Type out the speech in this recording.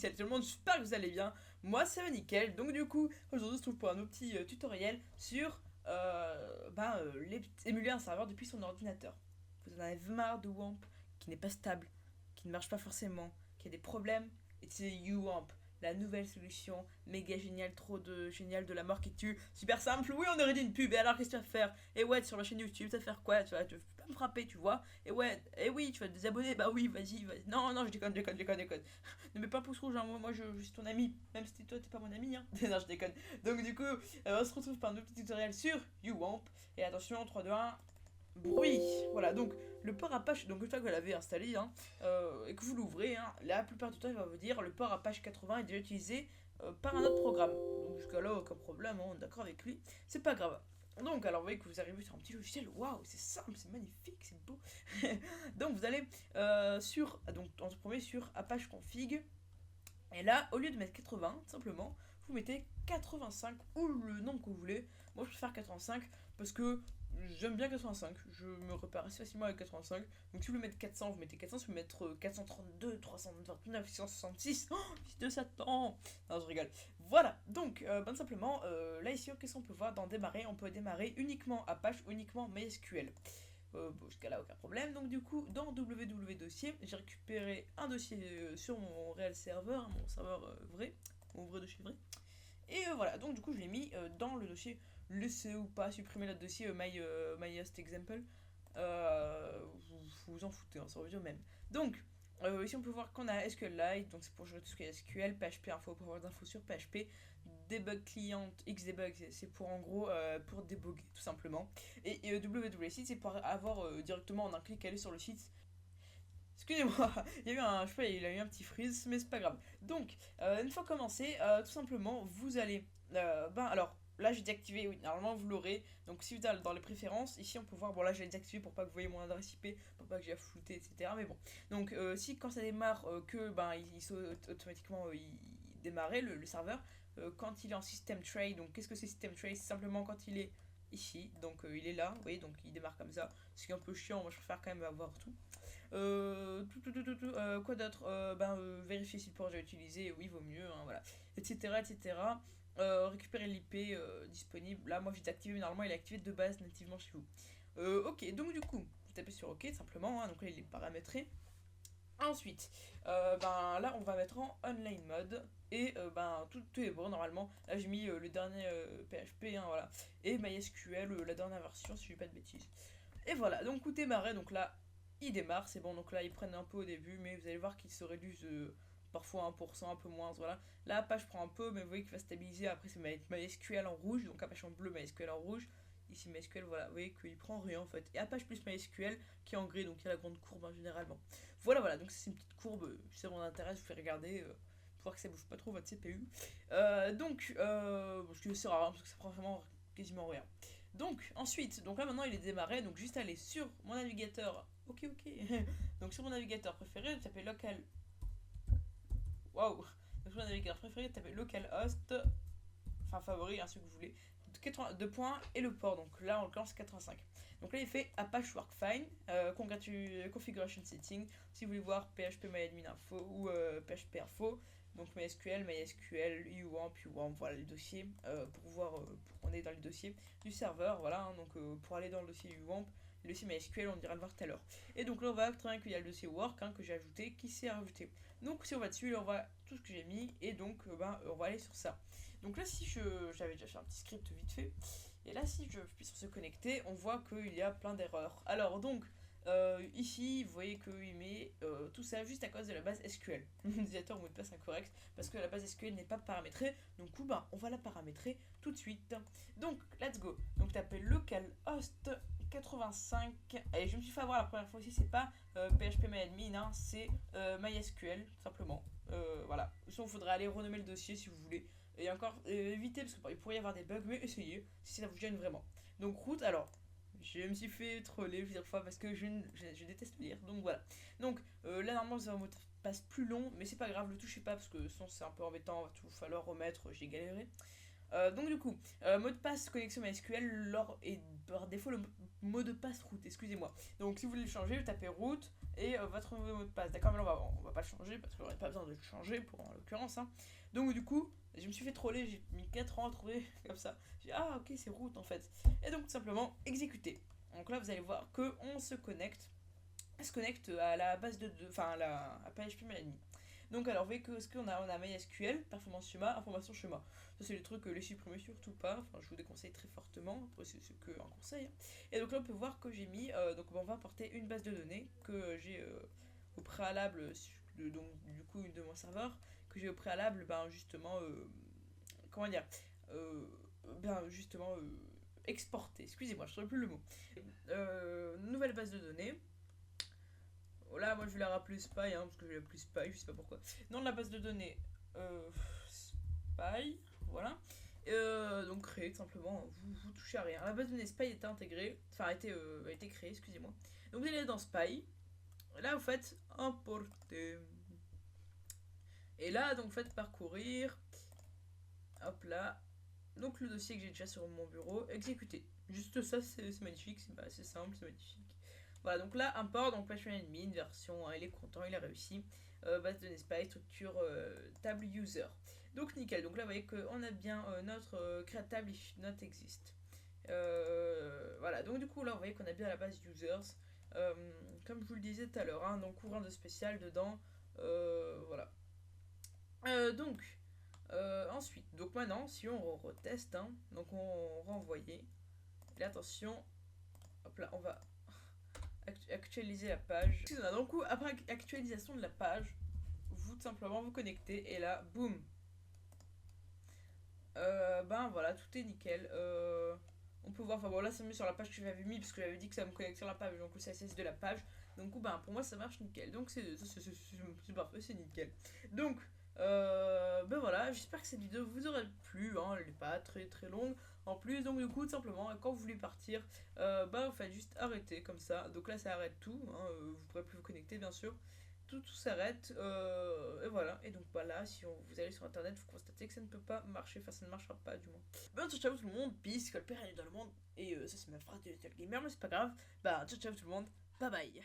salut tout le monde, j'espère que vous allez bien. Moi, ça va nickel. Donc, du coup, aujourd'hui, on se trouve pour un nouveau petit tutoriel sur émuler un serveur depuis son ordinateur. Vous en avez marre de WAMP qui n'est pas stable, qui ne marche pas forcément, qui a des problèmes. Et c'est UWAMP, la nouvelle solution méga géniale, trop de génial de la mort qui tue. Super simple, oui, on aurait dit une pub. Et alors, qu'est-ce que tu vas faire? Et ouais, sur ma chaîne YouTube, tu vas faire quoi? Tu vas pas me frapper, tu vois? Et ouais, et oui, tu vas te désabonner. Bah oui, vas-y, vas-y. Non, non, je déconne, déconne, déconne, déconne. Ne mets pas un pouce rouge, hein. Moi je suis ton ami. Même si toi, t'es pas mon ami, hein. Non, je déconne. Donc, du coup, on se retrouve pour un nouveau petit tutoriel sur UWAMP. Et attention, 3, 2, 1. Bruit. Voilà, donc le port Apache, donc une fois que vous l'avez installé et que vous l'ouvrez, la plupart du temps il va vous dire le port Apache 80 est déjà utilisé par un autre programme. Donc jusqu'à là, aucun problème, on est d'accord avec lui, c'est pas grave. Donc alors vous voyez que vous arrivez sur un petit logiciel, waouh, c'est simple, c'est magnifique, c'est beau. Donc vous allez donc en premier sur Apache config. Et là, au lieu de mettre 80, simplement, vous mettez 85 ou le nombre que vous voulez. Moi, je préfère 85 parce que j'aime bien 85. Je me repère assez facilement avec 85. Donc, si vous voulez mettre 400, vous mettez 400. Si vous voulez mettre 432, 329, 666, oh, fils de Satan. Non, je rigole. Voilà. Donc, simplement, là, ici, qu'est-ce qu'on peut voir dans démarrer? On peut démarrer uniquement Apache, uniquement MySQL. Bon, jusqu'à là, aucun problème. Donc, du coup, dans www dossier, j'ai récupéré un dossier sur mon réel serveur, mon serveur vrai, mon vrai dossier vrai. Et voilà, donc du coup, je l'ai mis dans le dossier. Laissez ou pas supprimer le dossier my last example. Vous en foutez, ça revient au même. Donc, ici on peut voir qu'on a SQLite, donc c'est pour jouer tout ce qui est SQL, PHP info pour avoir des infos sur PHP, debug client, Xdebug, c'est pour en gros pour débugger tout simplement. Et WWC c'est pour avoir directement en un clic aller sur le site. Excusez-moi, il y a eu un, je sais pas, il a eu un petit freeze, mais c'est pas grave. Donc, une fois commencé, tout simplement, vous allez, alors, là j'ai désactivé, oui, normalement vous l'aurez. Donc, si vous allez dans les préférences, ici on peut voir, bon là j'ai désactivé pour pas que vous voyez mon adresse IP, pour pas que j'ai à flouter, etc. Mais bon, donc si quand ça démarre, automatiquement il démarrer le serveur, quand il est en system tray, donc qu'est-ce que c'est system tray? C'est simplement quand il est ici, donc il est là, vous voyez, donc il démarre comme ça. Ce qui est un peu chiant, moi je préfère quand même avoir tout. Quoi d'autre? Vérifier si le port est déjà utilisé, oui, vaut mieux, voilà, etc. etc. Récupérer l'IP disponible. Là, moi j'ai activé, mais normalement il est activé de base nativement chez vous. Ok, donc du coup, vous tapez sur OK simplement, donc là il est paramétré. Ensuite, là on va mettre en online mode et tout est bon normalement. Là j'ai mis le dernier PHP, voilà, et MySQL, la dernière version si je dis pas de bêtises. Et voilà, donc coup démarrer, donc là il démarre, c'est bon, donc là ils prennent un peu au début, mais vous allez voir qu'ils se réduisent parfois 1%, un peu moins, voilà. Là Apache prend un peu, mais vous voyez qu'il va stabiliser, après c'est MySQL en rouge, donc Apache en bleu, MySQL en rouge. Ici MySQL, voilà, vous voyez qu'il prend rien en fait. Et Apache plus MySQL qui est en gris, donc il y a la grande courbe généralement. Voilà, voilà, donc c'est une petite courbe, si ça vous intéresse, je vous fais regarder pour voir que ça bouge pas trop votre CPU. Bon, je dis c'est rare, parce que ça prend vraiment quasiment rien. Donc, ensuite, donc là maintenant il est démarré, donc juste aller sur mon navigateur. Ok, ok. Donc sur mon navigateur préféré, vous tapez local. Waouh! Donc sur mon navigateur préféré, vous tapez localhost, enfin favori, ce que vous voulez. 2 points et le port, donc là en l'occurrence 85. Donc là il fait Apache Work Fine, Configuration Setting, si vous voulez voir PHP MyAdmin Info ou PHP Info, donc MySQL, UWAMP, voilà les dossiers, pour voir, on est dans les dossiers du serveur, voilà, donc pour aller dans le dossier UWAMP, le dossier MySQL on ira le voir tout à l'heure. Et donc là on va très bien qu'il y a le dossier Work que j'ai ajouté, qui s'est rajouté. Donc si on va dessus, là, on voit tout ce que j'ai mis, et donc on va aller sur ça. Donc là, si j'avais déjà fait un petit script vite fait, et là, si je puis sur se connecter, on voit qu'il y a plein d'erreurs. Alors donc, ici, vous voyez qu'il met tout ça juste à cause de la base SQL. L'utilisateur mot de passe incorrect, parce que la base SQL n'est pas paramétrée. Donc, on va la paramétrer tout de suite. Donc, let's go. Donc, tapez localhost 85. Allez, je me suis fait avoir la première fois aussi, c'est pas PHP c'est MySQL, simplement. Voilà. Sinon, il faudrait aller renommer le dossier si vous voulez. Et encore, évitez parce qu'il pourrait y avoir des bugs, mais essayez si ça vous gêne vraiment. Donc, route, alors, je me suis fait troller plusieurs fois parce que je déteste lire, donc voilà. Donc là, normalement, vous avez un mot de passe plus long, mais c'est pas grave, le touchez pas parce que sinon c'est un peu embêtant, va tout falloir remettre, j'ai galéré. Donc du coup, mot de passe connexion MySQL et par défaut le mot de passe route, excusez-moi. Donc si vous voulez le changer, vous tapez route et votre nouveau mot de passe. D'accord, mais là on va pas le changer parce qu'on n'aurait pas besoin de le changer pour en l'occurrence. Hein. Donc du coup, je me suis fait troller, j'ai mis 4 ans à trouver comme ça. J'ai dit, ah ok, c'est route en fait. Et donc tout simplement exécuter. Donc là vous allez voir que on se connecte à la base enfin à PHP-MyAdmin. Donc alors, vous voyez que ce qu'on a, on a MySQL, performance schéma, information schéma. Ça c'est les trucs, les supprimer surtout pas, enfin je vous déconseille très fortement, après c'est que un conseil. Et donc là on peut voir que j'ai mis, donc on va importer une base de données que j'ai au préalable, donc du coup une de mon serveur, que j'ai au préalable, ben justement, comment dire, euh, ben justement exporté, excusez-moi, je ne trouve plus le mot. Nouvelle base de données. Là, moi je vais la rappeler Spy, hein, parce que je vais l'appeler Spy, je sais pas pourquoi. Nom de la base de données, Spy, voilà. Donc créé, tout simplement, vous touchez à rien. La base de données Spy est intégrée, enfin a été créée, excusez-moi. Donc vous allez dans Spy, là vous faites importer. Et là, donc vous faites parcourir, hop là. Donc le dossier que j'ai déjà sur mon bureau, exécuter. Juste ça, c'est magnifique, c'est simple, c'est magnifique. Voilà, donc là, import, donc PHP admin, version 1, il est content, il a réussi. Base de données Spy, structure table user. Donc nickel, donc là vous voyez qu'on a bien notre create table if not exist. Voilà, donc du coup là vous voyez qu'on a bien la base users. Comme je vous le disais tout à l'heure, hein, donc rien de spécial dedans. Voilà. Donc, ensuite, donc maintenant, si on reteste, hein, donc on renvoyer. Et là, attention, hop là, on va actualiser la page. Donc, après actualisation de la page, vous tout simplement vous connectez et là, boum. Ben voilà, tout est nickel. On peut voir, enfin bon, là c'est mieux sur la page que j'avais mis parce que j'avais dit que ça me connecte sur la page, donc le CSS de la page. Donc, ben pour moi ça marche nickel. Donc c'est parfait, c'est nickel. Donc, ben voilà, j'espère que cette vidéo vous aura plu. Hein, elle n'est pas très très longue en plus. Donc, du coup, tout simplement, quand vous voulez partir, ben vous faites juste arrêter comme ça. Donc là, ça arrête tout. Hein, vous ne pourrez plus vous connecter, bien sûr. Tout s'arrête, et voilà. Et donc voilà, si vous allez sur internet, vous constatez que ça ne peut pas marcher, enfin ça ne marchera pas du moins. Ben ciao ciao tout le monde, peace, que le père est dans le monde, et ça c'est ma phrase de Little Gamer, mais c'est pas grave. Bah ciao ciao tout le monde, bye bye.